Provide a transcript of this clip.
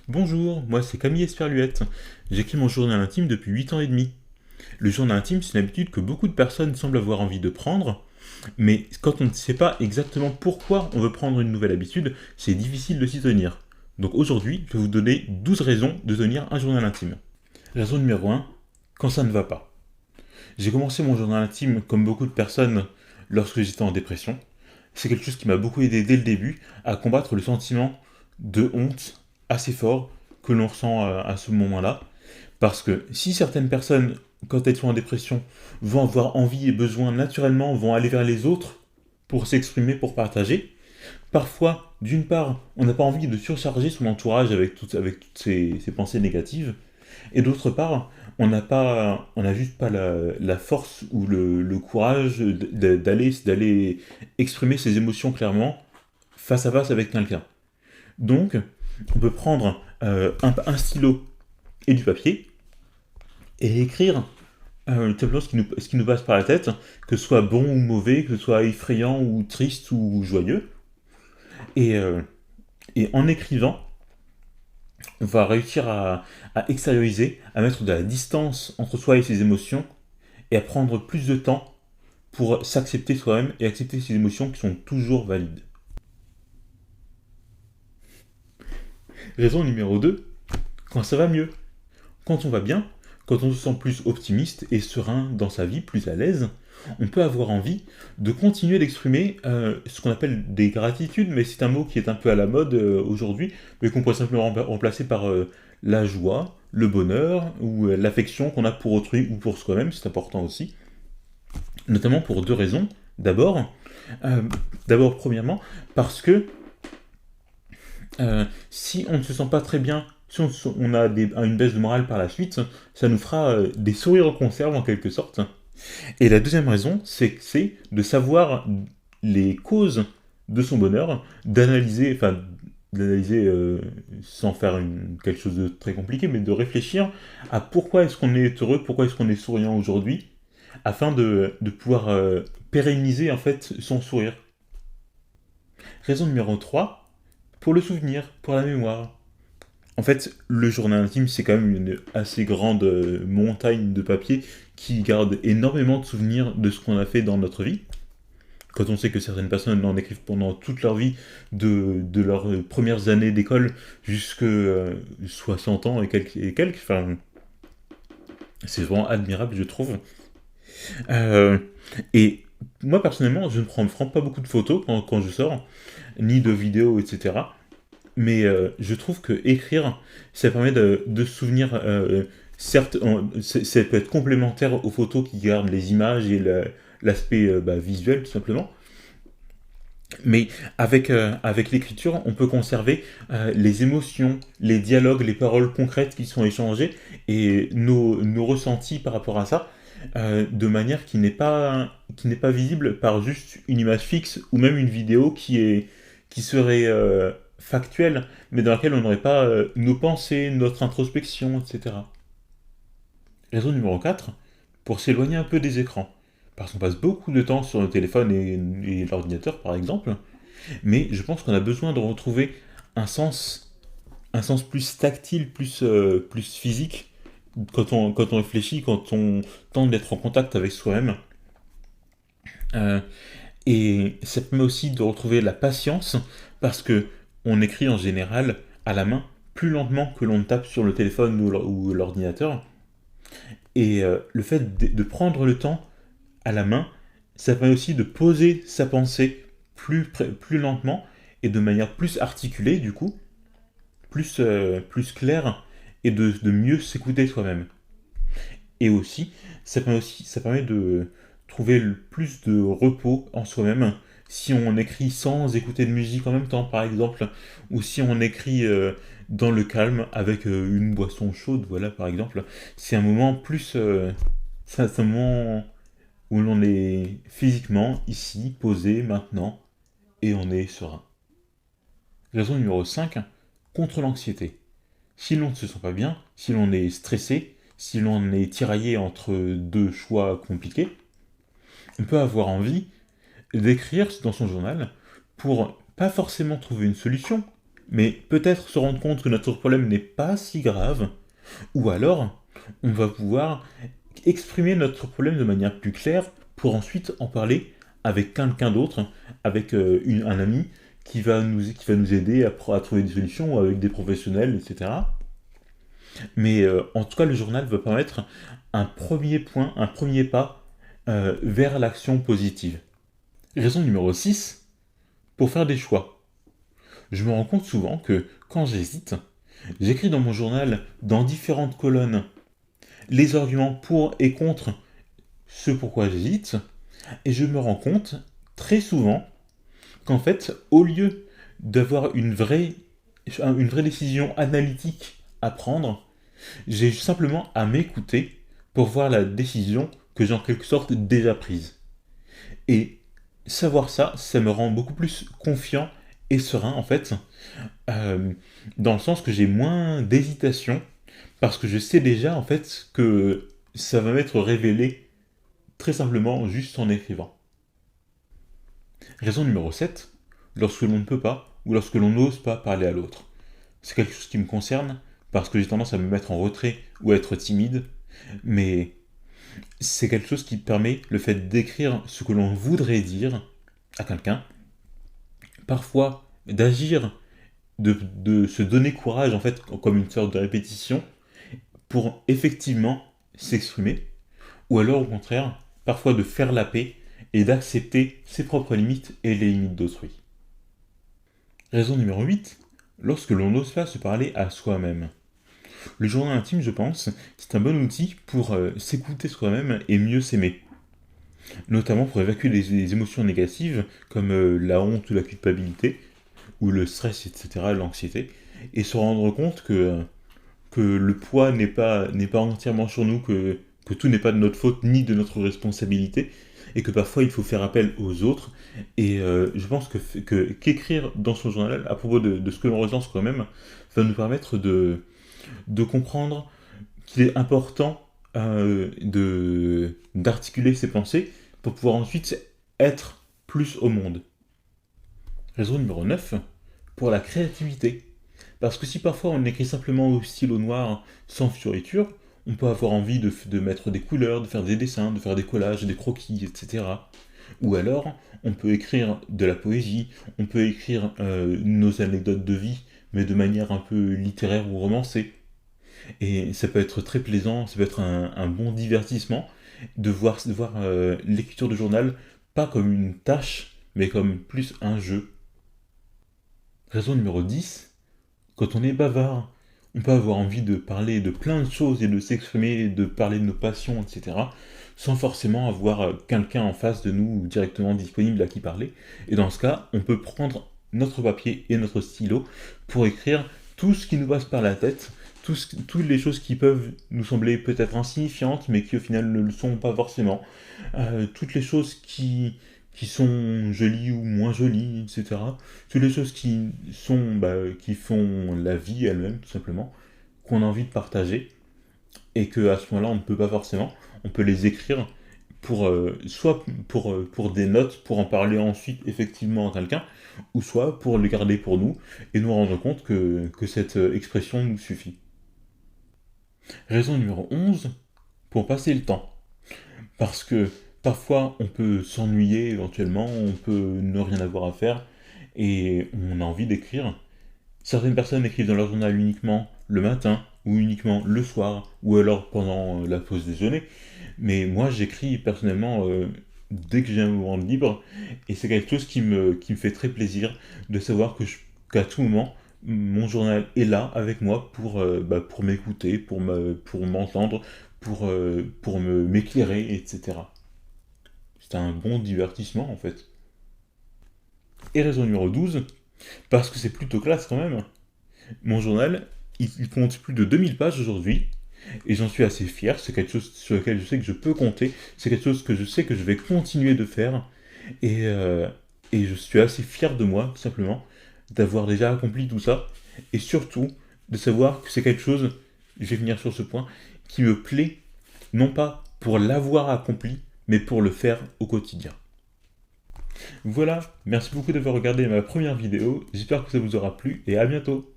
Bonjour, moi c'est Camille Esperluette. J'écris mon journal intime depuis 8 ans et demi. Le journal intime, c'est une habitude que beaucoup de personnes semblent avoir envie de prendre, mais quand on ne sait pas exactement pourquoi on veut prendre une nouvelle habitude, c'est difficile de s'y tenir. Donc aujourd'hui, je vais vous donner 12 raisons de tenir un journal intime. Raison numéro 1, quand ça ne va pas. J'ai commencé mon journal intime, comme beaucoup de personnes, lorsque j'étais en dépression. C'est quelque chose qui m'a beaucoup aidé dès le début à combattre le sentiment de honte assez fort que l'on ressent à ce moment-là. Parce que si certaines personnes, quand elles sont en dépression, vont avoir envie et besoin naturellement, vont aller vers les autres pour s'exprimer, pour partager, parfois, d'une part, on n'a pas envie de surcharger son entourage avec toutes ces pensées négatives, et d'autre part, on n'a juste pas la force ou le courage d'aller exprimer ses émotions clairement face à face avec quelqu'un. Donc, on peut prendre un stylo et du papier et écrire simplement ce qui nous passe par la tête, que ce soit bon ou mauvais, que ce soit effrayant ou triste ou joyeux. Et, euh, et en écrivant, on va réussir à extérioriser, à mettre de la distance entre soi et ses émotions, et à prendre plus de temps pour s'accepter soi-même et accepter ses émotions qui sont toujours valides. Raison numéro 2, quand ça va mieux. Quand on va bien, quand on se sent plus optimiste et serein dans sa vie, plus à l'aise, on peut avoir envie de continuer d'exprimer ce qu'on appelle des gratitudes, mais c'est un mot qui est un peu à la mode aujourd'hui, mais qu'on pourrait simplement remplacer par la joie, le bonheur ou l'affection qu'on a pour autrui ou pour soi-même, c'est important aussi, notamment pour deux raisons. D'abord, euh, premièrement, parce que si on ne se sent pas très bien, si on a une baisse de morale par la suite, ça nous fera des sourires en conserve en quelque sorte. Et la deuxième raison, c'est de savoir les causes de son bonheur, d'analyser sans faire quelque chose de très compliqué, mais de réfléchir à pourquoi est-ce qu'on est heureux, pourquoi est-ce qu'on est souriant aujourd'hui, afin de pouvoir pérenniser en fait son sourire. Raison numéro 3, pour le souvenir, pour la mémoire. En fait, le journal intime, c'est quand même une assez grande montagne de papier qui garde énormément de souvenirs de ce qu'on a fait dans notre vie. Quand on sait que certaines personnes en écrivent pendant toute leur vie, de leurs premières années d'école jusqu'à 60 ans et quelques, enfin, c'est vraiment admirable, je trouve. Euh, et moi, personnellement, je ne prends pas beaucoup de photos quand je sors, ni de vidéos, etc. Mais je trouve que écrire, ça permet de se souvenir. Certes, ça peut être complémentaire aux photos qui gardent les images et l'aspect visuel tout simplement. Mais avec l'écriture, on peut conserver les émotions, les dialogues, les paroles concrètes qui sont échangées et nos ressentis par rapport à ça, de manière qui n'est pas visible par juste une image fixe ou même une vidéo qui serait factuelle, mais dans laquelle on n'aurait pas nos pensées, notre introspection, etc. Raison numéro 4, pour s'éloigner un peu des écrans. Parce qu'on passe beaucoup de temps sur le téléphone et l'ordinateur, par exemple, mais je pense qu'on a besoin de retrouver un sens, un sens plus tactile, plus physique, quand on réfléchit, quand on tente d'être en contact avec soi-même. Euh, et ça permet aussi de retrouver la patience, parce que on écrit en général à la main plus lentement que l'on tape sur le téléphone ou l'ordinateur. Et le fait de prendre le temps à la main, ça permet aussi de poser sa pensée plus lentement et de manière plus articulée, du coup, plus claire, et de mieux s'écouter soi-même. Et aussi, ça permet de trouver plus de repos en soi-même si on écrit sans écouter de musique en même temps, par exemple, ou si on écrit dans le calme avec une boisson chaude, voilà, par exemple. C'est un moment c'est un moment où l'on est physiquement ici, posé, maintenant, et on est serein. Raison numéro 5, contre l'anxiété. Si l'on ne se sent pas bien, si l'on est stressé, si l'on est tiraillé entre deux choix compliqués, on peut avoir envie d'écrire dans son journal pour pas forcément trouver une solution, mais peut-être se rendre compte que notre problème n'est pas si grave, ou alors on va pouvoir exprimer notre problème de manière plus claire pour ensuite en parler avec quelqu'un d'autre, avec un ami qui va nous aider à trouver des solutions, ou avec des professionnels, etc. Mais en tout cas, le journal va permettre un premier point, un premier pas vers l'action positive. Raison numéro 6, pour faire des choix. Je me rends compte souvent que quand j'hésite, j'écris dans mon journal, dans différentes colonnes, les arguments pour et contre ce pourquoi j'hésite, et je me rends compte très souvent qu'en fait, au lieu d'avoir une vraie décision analytique à prendre, j'ai simplement à m'écouter pour voir la décision que j'ai en quelque sorte déjà prise. Et savoir ça, ça me rend beaucoup plus confiant et serein en fait, euh, dans le sens que j'ai moins d'hésitation, parce que je sais déjà en fait que ça va m'être révélé très simplement juste en écrivant. Raison numéro 7, lorsque l'on ne peut pas ou lorsque l'on n'ose pas parler à l'autre. C'est quelque chose qui me concerne parce que j'ai tendance à me mettre en retrait ou à être timide, mais c'est quelque chose qui permet le fait d'écrire ce que l'on voudrait dire à quelqu'un, parfois d'agir, de se donner courage en fait comme une sorte de répétition pour effectivement s'exprimer, ou alors au contraire, parfois de faire la paix et d'accepter ses propres limites et les limites d'autrui. Raison numéro 8, lorsque l'on n'ose pas se parler à soi-même. Le journal intime, je pense, c'est un bon outil pour s'écouter soi-même et mieux s'aimer. Notamment pour évacuer les émotions négatives comme la honte ou la culpabilité, ou le stress, etc., l'anxiété, et se rendre compte que le poids n'est pas entièrement sur nous, que tout n'est pas de notre faute ni de notre responsabilité, et que parfois il faut faire appel aux autres. Et je pense qu'écrire dans son journal à propos de ce que l'on ressent soi-même va nous permettre de comprendre qu'il est important d'articuler ses pensées pour pouvoir ensuite être plus au monde. Raison numéro 9, pour la créativité. Parce que si parfois on écrit simplement au stylo noir sans fioriture, on peut avoir envie de mettre des couleurs, de faire des dessins, de faire des collages, des croquis, etc. Ou alors, on peut écrire de la poésie, on peut écrire nos anecdotes de vie, mais de manière un peu littéraire ou romancée. Et ça peut être très plaisant, ça peut être un bon divertissement de voir l'écriture de journal pas comme une tâche, mais comme plus un jeu. Raison numéro 10, quand on est bavard, on peut avoir envie de parler de plein de choses et de s'exprimer, de parler de nos passions, etc., sans forcément avoir quelqu'un en face de nous directement disponible à qui parler. Et dans ce cas, on peut prendre notre papier et notre stylo pour écrire tout ce qui nous passe par la tête, toutes les choses qui peuvent nous sembler peut-être insignifiantes, mais qui au final ne le sont pas forcément. Toutes les choses qui sont jolies ou moins jolies, etc. Toutes les choses qui font la vie elle-même, tout simplement, qu'on a envie de partager, et que à ce moment-là, on ne peut pas forcément. On peut les écrire pour des notes, pour en parler ensuite effectivement à quelqu'un, ou soit pour les garder pour nous, et nous rendre compte que cette expression nous suffit. Raison numéro 11, pour passer le temps. Parce que parfois on peut s'ennuyer éventuellement, on peut ne rien avoir à faire et on a envie d'écrire. Certaines personnes écrivent dans leur journal uniquement le matin ou uniquement le soir ou alors pendant la pause déjeuner. Mais moi j'écris personnellement dès que j'ai un moment libre et c'est quelque chose qui me fait très plaisir de savoir qu'à tout moment mon journal est là avec moi pour m'écouter, pour m'entendre, pour m'éclairer, etc. C'est un bon divertissement en fait. Et raison numéro 12, parce que c'est plutôt classe quand même, mon journal, il compte plus de 2000 pages aujourd'hui, et j'en suis assez fier, c'est quelque chose sur lequel je sais que je peux compter, c'est quelque chose que je sais que je vais continuer de faire, et, euh, et je suis assez fier de moi, tout simplement, d'avoir déjà accompli tout ça, et surtout de savoir que c'est quelque chose, je vais venir sur ce point, qui me plaît, non pas pour l'avoir accompli, mais pour le faire au quotidien. Voilà, merci beaucoup d'avoir regardé ma première vidéo, j'espère que ça vous aura plu et à bientôt.